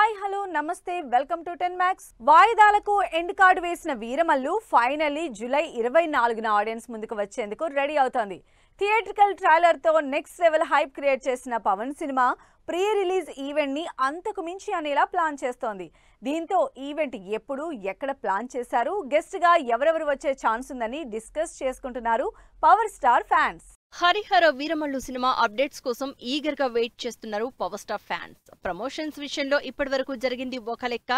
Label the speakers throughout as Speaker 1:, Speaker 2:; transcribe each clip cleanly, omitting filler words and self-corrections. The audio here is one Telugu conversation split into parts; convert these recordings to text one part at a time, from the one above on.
Speaker 1: హాయ్ హలో నమస్తే వెల్కమ్ టు 10 మ్యాక్స్. వాయిదాలకు ఎండ్ కార్డు వేసిన వీరమల్లు ఫైనల్లీ జూలై 24న ఆడియన్స్ ముందుకు వచ్చేందుకు రెడీ అవుతోంది. థియేట్రికల్ ట్రైలర్ తో నెక్స్ట్ లెవెల్ హైప్ క్రియేట్ చేసిన Pawan cinema pre release event ని అంతకు మించి అనేలా ప్లాన్ చేస్తోంది. దీంతో ఈవెంట్ ఎప్పుడు ఎక్కడ ప్లాన్ చేశారు, గెస్ట్ గా ఎవరెవరు వచ్చే ఛాన్స్ ఉందని డిస్కస్ చేసుకుంటున్నారు power star fans.
Speaker 2: Harihara Veeramallu cinema updates కోసం ఈగర్ గా వెయిట్ చేస్తున్నారు పవర్ స్టార్ ఫ్యాన్స్. ప్రమోషన్స్ విషయంలో ఇప్పటివరకు జరిగింది ఒక లెక్క,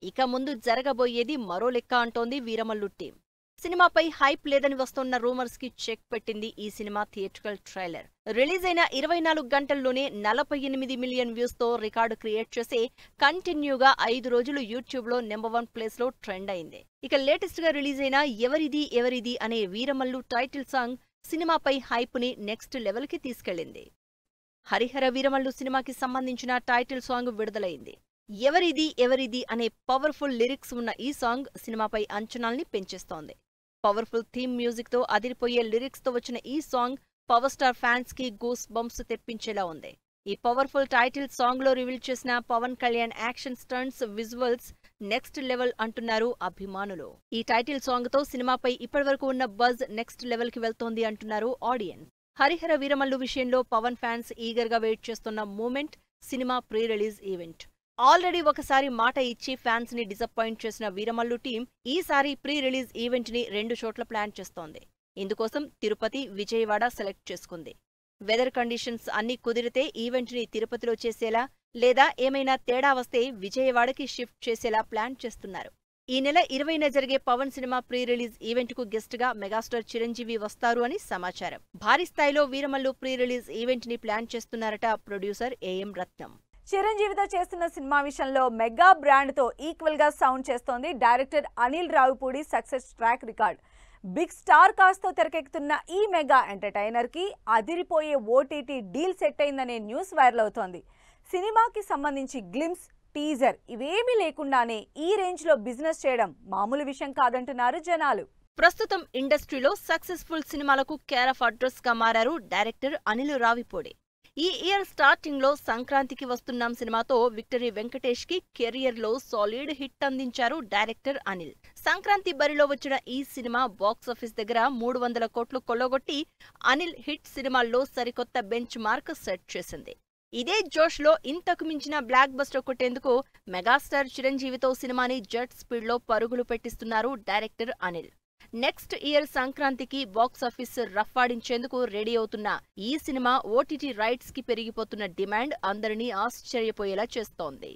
Speaker 2: ఇక ముందు జరగబోయేది మరో లెక్క అంటోంది వీరమల్లు టీం. సినిమాపై హైప్ లేదని వస్తున్న రూమర్స్ కి చెక్ పెట్టింది ఈ సినిమా థియేట్రికల్ ట్రైలర్. రిలీజ్ అయిన 24 గంటల్లోనే 48 మిలియన్ వ్యూస్ తో రికార్డు క్రియేట్ చేసి కంటిన్యూగా 5 రోజులు యూట్యూబ్ లో నెంబర్ 1 ప్లేస్ లో ట్రెండ్ అయింది. ఇక లేటెస్ట్ గా రిలీజ్ అయిన ఎవరిది అనే వీరమల్లు టైటిల్ సాంగ్ సినిమాపై హైప్ ని నెక్స్ట్ లెవెల్ కి తీసుకెళ్లింది. హరిహర వీరమల్లు సినిమాకి సంబంధించిన టైటిల్ సాంగ్ విడుదలైంది. ఎవరిది అనే పవర్ఫుల్ లిరిక్స్ ఉన్న ఈ సాంగ్ సినిమాపై అంచనాల్ని పెంచేస్తోంది. పవర్ఫుల్ థీమ్ మ్యూజిక్ తో అదిరిపోయే లిరిక్స్ తో వచ్చిన ఈ సాంగ్ పవర్ స్టార్ ఫ్యాన్స్ కి గూస్ బంప్స్ తెప్పించేలా ఉంది. ఈ పవర్ఫుల్ టైటిల్ సాంగ్ లో రివీల్ చేసిన Pawan Kalyan action stunts, visuals next level అంటున్నారు అభిమానులు. ఈ టైటిల్ సాంగ్ తో సినిమాపై ఇప్పటివరకు ఉన్న బజ్ నెక్స్ట్ లెవెల్ కి వెళ్తోంది అంటున్నారు ఆడియన్స్. హరిహర వీరమల్లు విషయంలో పవన్ ఫ్యాన్స్ ఈగర్ గా వెయిట్ చేస్తున్న మూమెంట్ సినిమా ప్రీ రిలీజ్ ఈవెంట్. ఆల్రెడీ ఒకసారి మాట ఇచ్చి ఫ్యాన్స్ ని డిసప్పాయింట్ చేసిన వీరమల్లు టీం ఈసారి ప్రీ రిలీజ్ ఈవెంట్ ని 2 చోట్ల ప్లాన్ చేస్తోంది. ఇందుకోసం తిరుపతి, విజయవాడ సెలెక్ట్ చేసుకుంది. వెదర్ కండిషన్స్ అన్నీ కుదిరితే ఈవెంట్ ని తిరుపతిలో చేసేలా, లేదా ఏమైనా తేడా వస్తే విజయవాడకి షిఫ్ట్ చేసేలా ప్లాన్ చేస్తున్నారు. ఈ నెల 20న జరిగే Pawan cinema pre release event కు గెస్ట్ గా మెగాస్టార్ చిరంజీవి వస్తారు అని సమాచారం. భారీ స్థాయిలో వీరమల్లు ప్రీ రిలీజ్ ఈవెంట్ ని ప్లాన్ చేస్తున్నారట ప్రొడ్యూసర్ ఏఎం రత్నం.
Speaker 1: చిరంజీవితో చేస్తున్న సినిమా విషయంలో మెగా బ్రాండ్ తో ఈక్వల్ గా సౌండ్ చేస్తోంది director Anil Ravipudi success track record. Big star cast తో తెరకెక్కుతున్న ఈ మెగా ఎంటర్టైనర్ కి అదిరిపోయే ఓటీటీ డీల్ సెట్ అయిందనే న్యూస్ వైరల్ అవుతోంది. సినిమాకి సంబంధించి గ్లిమ్స్, టీజర్ ఇవేమీ లేకుండానే ఈ రేంజ్ లో బిజినెస్ చేయడం మామూలు విషయం కాదంటున్నారు జనాలు.
Speaker 2: ప్రస్తుతం ఇండస్ట్రీలో సక్సెస్ఫుల్ సినిమాలకు కేర్ ఆఫ్ అడ్రస్ గా మారారు డైరెక్టర్ అనిల్ రావిపూడి. ఈ ఇయర్ స్టార్టింగ్ లో సంక్రాంతికి వస్తున్నాం సినిమాతో విక్టరీ వెంకటేష్ కి కెరియర్ లో సాలిడ్ హిట్ అందించారు డైరెక్టర్ అనిల్. సంక్రాంతి బరిలో వచ్చిన ఈ సినిమా బాక్సాఫీస్ దగ్గర 300 కోట్లు కొల్లగొట్టి అనిల్ హిట్ సినిమాల్లో సరికొత్త బెంచ్ మార్క్ సెట్ చేసింది. ఇదే జోష్ లో ఇంతకు మించిన బ్లాక్ బస్టర్ కొట్టేందుకు మెగాస్టార్ చిరంజీవితో సినిమాని జెట్ స్పీడ్ లో పరుగులు పెట్టిస్తున్నారు డైరెక్టర్ అనిల్. నెక్స్ట్ ఇయర్ సంక్రాంతికి బాక్సాఫీస్ రఫ్ఫాడించేందుకు రెడీ అవుతున్న ఈ సినిమా ఓటీటీ రైట్స్ కి పెరిగిపోతున్న డిమాండ్ అందరినీ ఆశ్చర్యపోయేలా చేస్తోంది.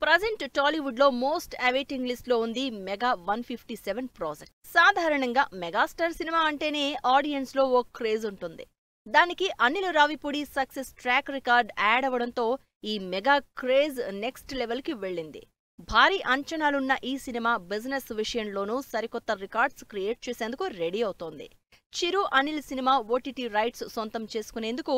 Speaker 2: ప్రజెంట్ టాలీవుడ్ లో మోస్ట్ అవైటింగ్ లిస్ట్ లో ఉంది మెగా 157 ప్రాజెక్ట్. సాధారణంగా మెగాస్టార్ సినిమా అంటేనే ఆడియన్స్ లో ఓ క్రేజ్ ఉంటుంది. దానికి Anil Ravipudi success track record add అవ్వడంతో ఈ మెగా క్రేజ్ నెక్స్ట్ లెవెల్ కి వెళ్ళింది. భారీ అంచనాలున్న ఈ సినిమా బిజినెస్ విషయంలోనూ సరికొత్త రికార్డ్స్ క్రియేట్ చేసేందుకు రెడీ అవుతోంది. చిరు అనిల్ సినిమా ఓటీటీ రైట్స్ సొంతం చేసుకునేందుకు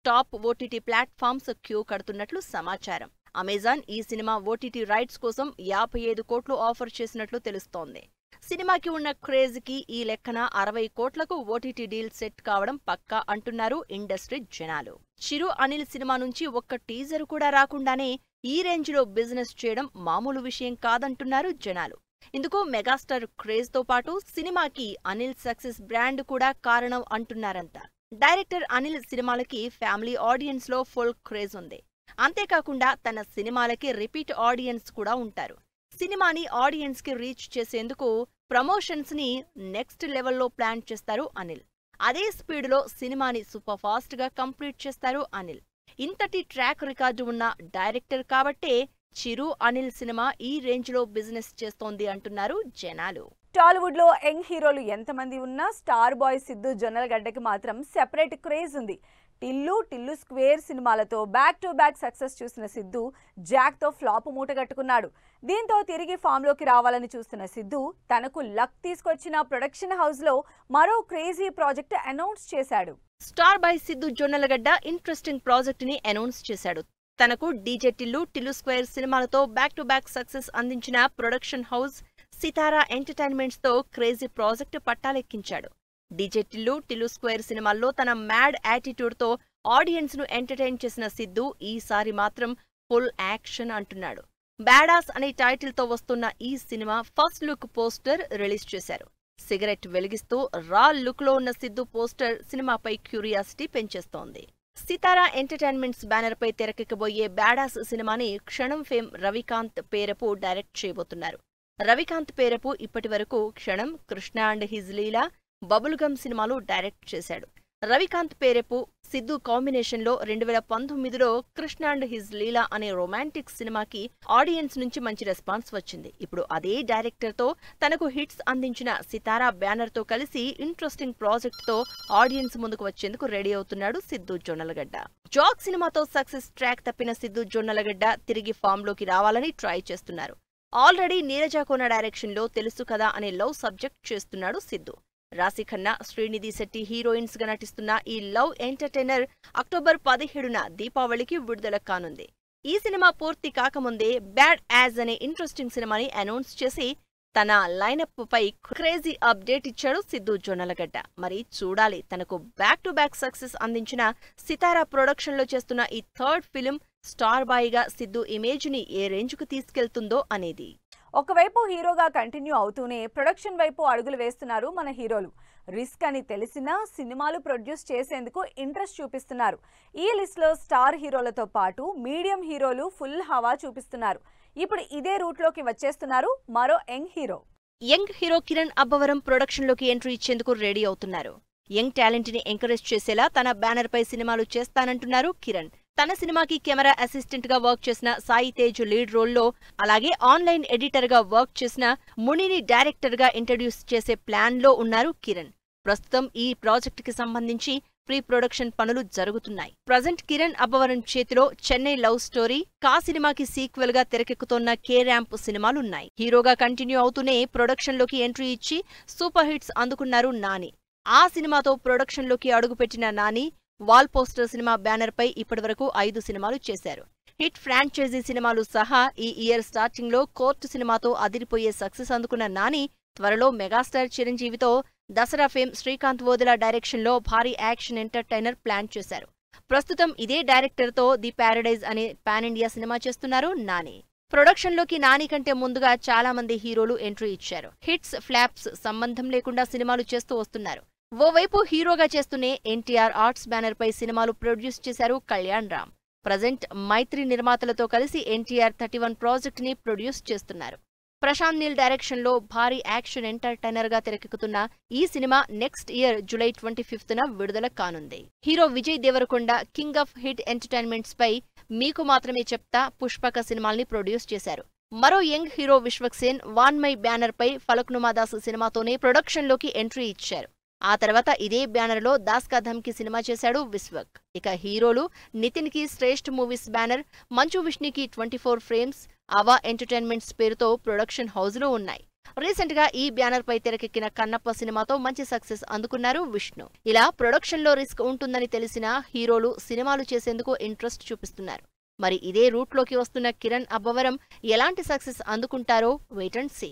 Speaker 2: టాప్ ఓటీటీ ప్లాట్ఫామ్స్ క్యూ కడుతున్నట్లు సమాచారం. అమెజాన్ ఈ సినిమా ఓటీటీ రైట్స్ కోసం 55 కోట్లు ఆఫర్ చేసినట్లు తెలుస్తోంది. సినిమాకి ఉన్న క్రేజ్ కి ఈ లెక్కన 60 కోట్లకు ఓటీటీ డీల్ సెట్ కావడం పక్కా అంటున్నారు ఇండస్ట్రీ జనాలు. చిరు అనిల్ సినిమా నుంచి ఒక్క టీజర్ కూడా రాకుండానే ఈ రేంజ్ లో బిజినెస్ చేయడం మామూలు విషయం కాదంటున్నారు జనాలు. ఇందుకు మెగాస్టార్ క్రేజ్ తో పాటు సినిమాకి అనిల్ సక్సెస్ బ్రాండ్ కూడా కారణం అంటున్నారంతా. డైరెక్టర్ అనిల్ సినిమాలకి ఫ్యామిలీ ఆడియన్స్ లో ఫుల్ క్రేజ్ ఉంది. అంతేకాకుండా తన సినిమాలకి రిపీట్ ఆడియన్స్ కూడా ఉంటారు. సినిమాని ఆడియన్స్ కి రీచ్ చేసేందుకు ప్రమోషన్స్ ని నెక్స్ట్ లెవెల్లో ప్లాన్ చేస్తారు అనిల్. అదే స్పీడ్ లో సినిమాని సూపర్ ఫాస్ట్ గా కంప్లీట్ చేస్తారు అనిల్. ఇంతటి ట్రాక్ రికార్డు ఉన్న డైరెక్టర్ కాబట్టే చిరు అనిల్ సినిమా ఈ రేంజ్ లో బిజినెస్ చేస్తోంది అంటున్నారు జనాలు.
Speaker 1: టాలీవుడ్ లో యంగ్ హీరోలు ఎంతమంది ఉన్నా స్టార్ బాయ్ సిద్ధు జొన్నలగడ్డకి మాత్రం సెపరేట్ క్రేజ్ ఉంది. టిల్లు స్క్వేర్ సినిమాలతో బ్యాక్ టు బ్యాక్ సక్సెస్ చూసిన సిద్ధు జాక్ తో ఫ్లాప్ మూటగట్టుకున్నాడు. దీంతో తిరిగి ఫామ్ లోకి రావాలని చూస్తున్న సిద్ధు తనకు లక్ తీసుకొచ్చిన ప్రొడక్షన్ హౌస్ లో మరో క్రేజీ ప్రాజెక్ట్ అనౌన్స్ చేశాడు.
Speaker 2: Star boy Siddhu Jonnalagadda interesting project ని అనౌన్స్ చేశాడు. తనకు డీజే టిల్లు స్క్వేర్ సినిమాలతో బ్యాక్ టు బ్యాక్ సక్సెస్ అందించిన ప్రొడక్షన్ హౌస్ సితారా ఎంటర్టైన్మెంట్స్ తో క్రేజీ ప్రాజెక్ట్ పట్టాలెక్కించాడు. డీజే టిల్లు స్క్వేర్ సినిమాల్లో తన మ్యాడ్ యాటిట్యూడ్ తో ఆడియన్స్ ను ఎంటర్టైన్ చేసిన సిద్ధు ఈసారి మాత్రం ఫుల్ యాక్షన్ అంటున్నాడు. బ్యాడాస్ అనే టైటిల్ తో వస్తున్న ఈ cinema first look poster release చేశారు. సిగరెట్ వెలిగిస్తూ రా లుక్ లో ఉన్న సిద్ధు పోస్టర్ సినిమాపై క్యూరియాసిటీ పెంచేస్తోంది. సితారా ఎంటర్టైన్మెంట్స్ బ్యానర్ పై తెరకెక్కబోయే బ్యాడాస్ సినిమాని క్షణం ఫేమ్ రవికాంత్ పేరపు డైరెక్ట్ చేయబోతున్నారు. రవికాంత్ పేరపు ఇప్పటి వరకు Kshanam, Krishna and his Leela, bubble gum సినిమాలు డైరెక్ట్ చేశాడు. రవికాంత్ పేరపు సిద్ధు కాంబినేషన్ లో 2019లో కృష్ణ అండ్ హిజ్ లీలా అనే రొమాంటిక్ సినిమాకి ఆడియన్స్ నుంచి మంచి రెస్పాన్స్ వచ్చింది. ఇప్పుడు అదే డైరెక్టర్ తో తనకు హిట్స్ అందించిన సితారా బ్యానర్ తో కలిసి ఇంట్రెస్టింగ్ ప్రాజెక్ట్ తో ఆడియన్స్ ముందుకు వచ్చేందుకు రెడీ అవుతున్నాడు సిద్ధు జొన్నలగడ్డ. జాక్ సినిమాతో సక్సెస్ ట్రాక్ తప్పిన సిద్ధు జొన్నలగడ్డ తిరిగి ఫామ్ లోకి రావాలని ట్రై చేస్తున్నారు. ఆల్రెడీ నీరజ కోన డైరెక్షన్ లో తెలుసు కదా అనే లవ్ సబ్జెక్ట్ చేస్తున్నాడు సిద్ధు. రాశి ఖన్నా, శ్రీనిధి శెట్టి హీరోయిన్స్ గా నటిస్తున్న ఈ లవ్ ఎంటర్టైనర్ అక్టోబర్ 17న దీపావళికి విడుదల కానుంది. ఈ సినిమా పూర్తి కాకముందే బ్యాడ్ యాజ్ అనే ఇంట్రెస్టింగ్ సినిమాని అనౌన్స్ చేసి తన లైనప్ పై క్రేజీ అప్డేట్ ఇచ్చాడు సిద్ధు జొన్నలగడ్డ. మరి చూడాలి తనకు బ్యాక్ టు బ్యాక్ సక్సెస్ అందించిన సితారా ప్రొడక్షన్ లో చేస్తున్న ఈ థర్డ్ ఫిలిం స్టార్ బాయ్ గా సిద్ధు ఇమేజ్ ని ఏ రేంజ్ కు తీసుకెళ్తుందో అనేది.
Speaker 1: ఒకవైపు హీరోగా కంటిన్యూ అవుతూనే ప్రొడక్షన్ వైపు అడుగులు వేస్తున్నారు మన హీరోలు. రిస్క్ అని తెలిసినా సినిమాలు ప్రొడ్యూస్ చేసేందుకు ఇంట్రెస్ట్ చూపిస్తున్నారు. ఈ లిస్ట్ లో స్టార్ హీరోలతో పాటు మీడియం హీరోలు ఫుల్ హవా చూపిస్తున్నారు. ఇప్పుడు ఇదే రూట్ లోకి వచ్చేస్తున్నారు మరో young hero Kiran Abbavaram production లోకి ఎంట్రీ ఇచ్చేందుకు రెడీ అవుతున్నారు. యంగ్ టాలెంట్ ని ఎంకరేజ్ చేసేలా తన బ్యానర్ పై సినిమాలు చేస్తానంటున్నారు కిరణ్. తన సినిమాకి కెమెరా అసిస్టెంట్ గా వర్క్ చేసిన సాయి తేజ్ లీడ్ రోల్లో, అలాగే ఆన్లైన్ ఎడిటర్ గా వర్క్ చేసిన మునిని డైరెక్టర్ గా ఇంట్రడ్యూస్ చేసే ప్లాన్ లో ఉన్నారు కిరణ్. ప్రస్తుతం ఈ ప్రాజెక్ట్ కి సంబంధించి ప్రీ ప్రొడక్షన్ పనులు జరుగుతున్నాయి. ప్రజెంట్ కిరణ్ అబ్బవరం చేతిలో చెన్నై లవ్ స్టోరీ, కా సినిమాకి సీక్వెల్ గా తెరకెక్కుతోన్న కే ర్యాంప్ సినిమాలున్నాయి. హీరోగా కంటిన్యూ అవుతూనే ప్రొడక్షన్ లోకి ఎంట్రీ ఇచ్చి సూపర్ హిట్స్ అందుకున్నారు నాని. ఆ సినిమాతో ప్రొడక్షన్ లోకి అడుగుపెట్టిన Nani wall poster cinema banner పై ఇప్పటివరకు 5 సినిమాలు చేశారు. హిట్ ఫ్రాంచైజీ సినిమాలు సహా ఈ ఇయర్ స్టార్టింగ్ లో కోర్టు సినిమాతో అదిరిపోయే సక్సెస్ అందుకున్న నాని త్వరలో మెగాస్టార్ చిరంజీవితో దసరా ఫేమ్ శ్రీకాంత్ వోదెలా డైరెక్షన్ లో భారీ యాక్షన్ ఎంటర్టైనర్ ప్లాన్ చేశారు. ప్రస్తుతం ఇదే డైరెక్టర్ తో ది ప్యారడైజ్ అనే పాన్ ఇండియా సినిమా చేస్తున్నారు నాని. ప్రొడక్షన్ లోకి నాని కంటే ముందుగా చాలా మంది హీరోలు ఎంట్రీ ఇచ్చారు. హిట్స్ ఫ్లాప్స్ సంబంధం లేకుండా సినిమాలు చేస్తూ వస్తున్నారు. ఓవైపు హీరోగా చేస్తూనే ఎన్టీఆర్ ఆర్ట్స్ బ్యానర్ పై సినిమాలు ప్రొడ్యూస్ చేశారు కళ్యాణ్ రామ్. ప్రజెంట్ మైత్రి నిర్మాతలతో కలిసి ఎన్టీఆర్ 31 ప్రాజెక్ట్ ని ప్రొడ్యూస్ చేస్తున్నారు. ప్రశాంత్ నీల్ డైరెక్షన్ లో భారీ యాక్షన్ ఎంటర్టైనర్ గా తెరకెక్కుతున్న ఈ సినిమా నెక్స్ట్ ఇయర్ జూలై 25న విడుదల కానుంది. Hero Vijay Deverakonda king of hit entertainments పై మీకు మాత్రమే చెప్తా, పుష్పక సినిమాల్ని ప్రొడ్యూస్ చేశారు. మరో young hero Vishwaksen Vanmayi banner పై ఫలక్నుమా దాస్ సినిమాతోనే ప్రొడక్షన్ లోకి ఎంట్రీ ఇచ్చారు. ఆ తర్వాత ఇదే బ్యానర్ లో దాస్ కా ధమ్కి సినిమా చేశాడు విశ్వక్. ఇక హీరోలు నితిన్ కి శ్రేష్ఠ్ మూవీస్ బ్యానర్, మంచు విష్ణుకి 24 ఫ్రేమ్స్, అవా ఎంటర్టైన్మెంట్స్ పేరుతో ప్రొడక్షన్ హౌస్ లో ఉన్నాయి. రీసెంట్ గా ఈ బ్యానర్ పై తెరకెక్కిన కన్నప్ప సినిమాతో మంచి సక్సెస్ అందుకున్నారు విష్ణు. ఇలా ప్రొడక్షన్ లో రిస్క్ ఉంటుందని తెలిసిన హీరోలు సినిమాలు చేసేందుకు ఇంట్రెస్ట్ చూపిస్తున్నారు. మరి ఇదే రూట్ లోకి వస్తున్న కిరణ్ అబ్బవరం ఎలాంటి సక్సెస్ అందుకుంటారో వెయిట్ అండ్ సీ.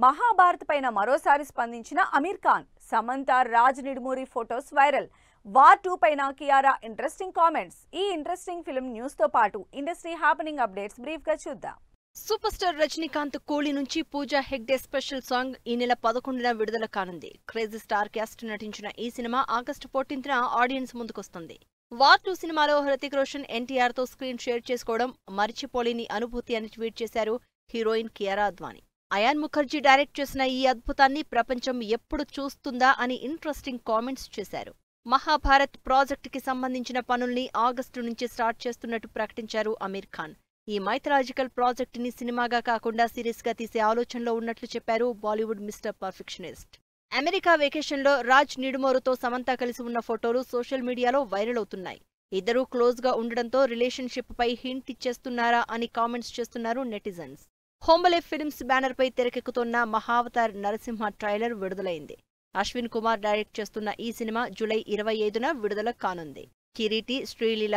Speaker 1: మహాభారత్ పైన మరోసారి స్పందించిన Aamir Khan, Samantha Raj Nidimoru photos viral. War 2 పైన కియారా ఇంట్రెస్టింగ్ కామెంట్స్. ఈ ఇంట్రెస్టింగ్ ఫిల్మ్ న్యూస్ తో పాటు ఇండస్ట్రీ హ్యాపెనింగ్ అప్డేట్స్ బ్రీఫ్ గా చూద్దాం.
Speaker 2: సూపర్ స్టార్ రజనీకాంత్ కూలీ నుంచి పూజా హెగ్డే స్పెషల్ సాంగ్ ఈ నెల 11న విడుదల కానుంది. క్రేజీ స్టార్ క్యాస్ట్ నటించిన ఈ సినిమా ఆగస్టు 14న ఆడియన్స్ ముందుకొస్తుంది. వార్ 2 సినిమాలో హృతిక్ రోషన్ ఎన్టీఆర్ తో స్క్రీన్ షేర్ చేసుకోవడం మరిచిపోలేని అనుభూతి అని ట్వీట్ చేశారు హీరోయిన్ కియారా అద్వానీ. అయాన్ ముఖర్జీ డైరెక్ట్ చేసిన ఈ అద్భుతాన్ని ప్రపంచం ఎప్పుడు చూస్తుందా అని ఇంట్రెస్టింగ్ కామెంట్స్ చేశారు. మహాభారత్ ప్రాజెక్ట్ కి సంబంధించిన పనుల్ని ఆగస్టు నుంచి స్టార్ట్ చేస్తున్నట్టు ప్రకటించారు అమీర్ ఖాన్. ఈ మైథలాజికల్ ప్రాజెక్ట్ ని సినిమాగా కాకుండా సిరీస్ గా తీసే ఆలోచనలో ఉన్నట్లు చెప్పారు Bollywood mister perfectionist. America vacation లో రాజ్ నిడుమోరుతో సమంత కలిసి ఉన్న ఫోటోలు సోషల్ మీడియాలో వైరల్ అవుతున్నాయి. ఇద్దరూ క్లోజ్ గా ఉండడంతో రిలేషన్షిప్ పై హింట్ ఇచ్చేస్తున్నారా అని కామెంట్స్ చేస్తున్నారు నెటిజన్స్. హోంబలే ఫిల్మ్స్ బ్యానర్ పై తెరకెక్కుతున్న మహావతార్ నరసింహ ట్రైలర్ విడుదలైంది. అశ్విన్ కుమార్ డైరెక్ట్ చేస్తున్న ఈ సినిమా జూలై 25న విడుదల కానుంది. కిరీటి, శ్రీలీల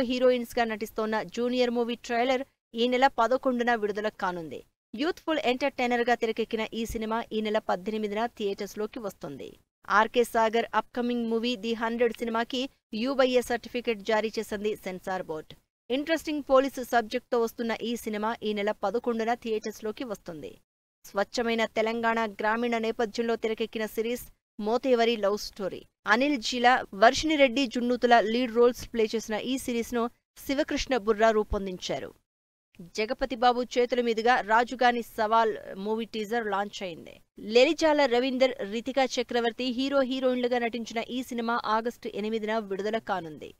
Speaker 2: హీరోయిన్స్ గా నటిస్తోన్న జూనియర్ మూవీ ట్రైలర్ ఈ నెల 11న విడుదల కానుంది. యూత్ఫుల్ ఎంటర్టైనర్ గా తెరకెక్కిన ఈ సినిమా ఈ నెల 18న థియేటర్స్ లోకి వస్తుంది. RK Sagar upcoming movie the 100 సినిమాకి UA సర్టిఫికెట్ జారీ చేసింది సెన్సార్ బోర్డ్. ఇంట్రెస్టింగ్ పోలీసు సబ్జెక్ట్తో వస్తున్న ఈ సినిమా ఈ నెల 11న థియేటర్స్లోకి వస్తుంది. స్వచ్ఛమైన తెలంగాణ గ్రామీణ నేపథ్యంలో తెరకెక్కిన series మోతేవరి love story. Anil జీల, వర్షిణిరెడ్డి జున్నూతుల lead roles play చేసిన ఈ సిరీస్ను శివకృష్ణ బుర్రా రూపొందించారు. జగపతిబాబు చేతుల మీదుగా రాజుగాని సవాల్ మూవీ టీజర్ లాంచ్ అయింది. లెలిజాల రవీందర్, రితికా చక్రవర్తి హీరోయిన్లుగా నటించిన ఈ సినిమా ఆగస్టు 8న విడుదల కానుంది.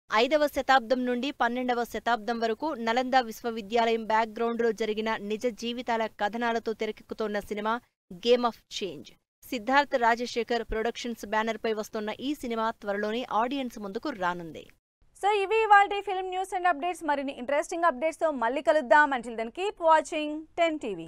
Speaker 2: 5వ శతాబ్దం నుండి 12వ శతాబ్దం వరకు నలంద విశ్వవిద్యాలయం బ్యాక్గ్రౌండ్లో జరిగిన నిజ జీవితాల కథనాలతో తెరకెక్కుతోన్న సినిమా game of change. Siddharth Rajasekhar productions బ్యానర్పై వస్తున్న ఈ సినిమా త్వరలోనే ఆడియన్స్ ముందుకు రానుంది.
Speaker 1: సో ఇవి ఇవాల్టి ఫిల్మ్ న్యూస్ అండ్ అప్డేట్స్. మరిన్ని ఇంట్రెస్టింగ్ అప్డేట్స్తో మళ్ళీ కలుద్దాం. Until then keep watching 10 TV.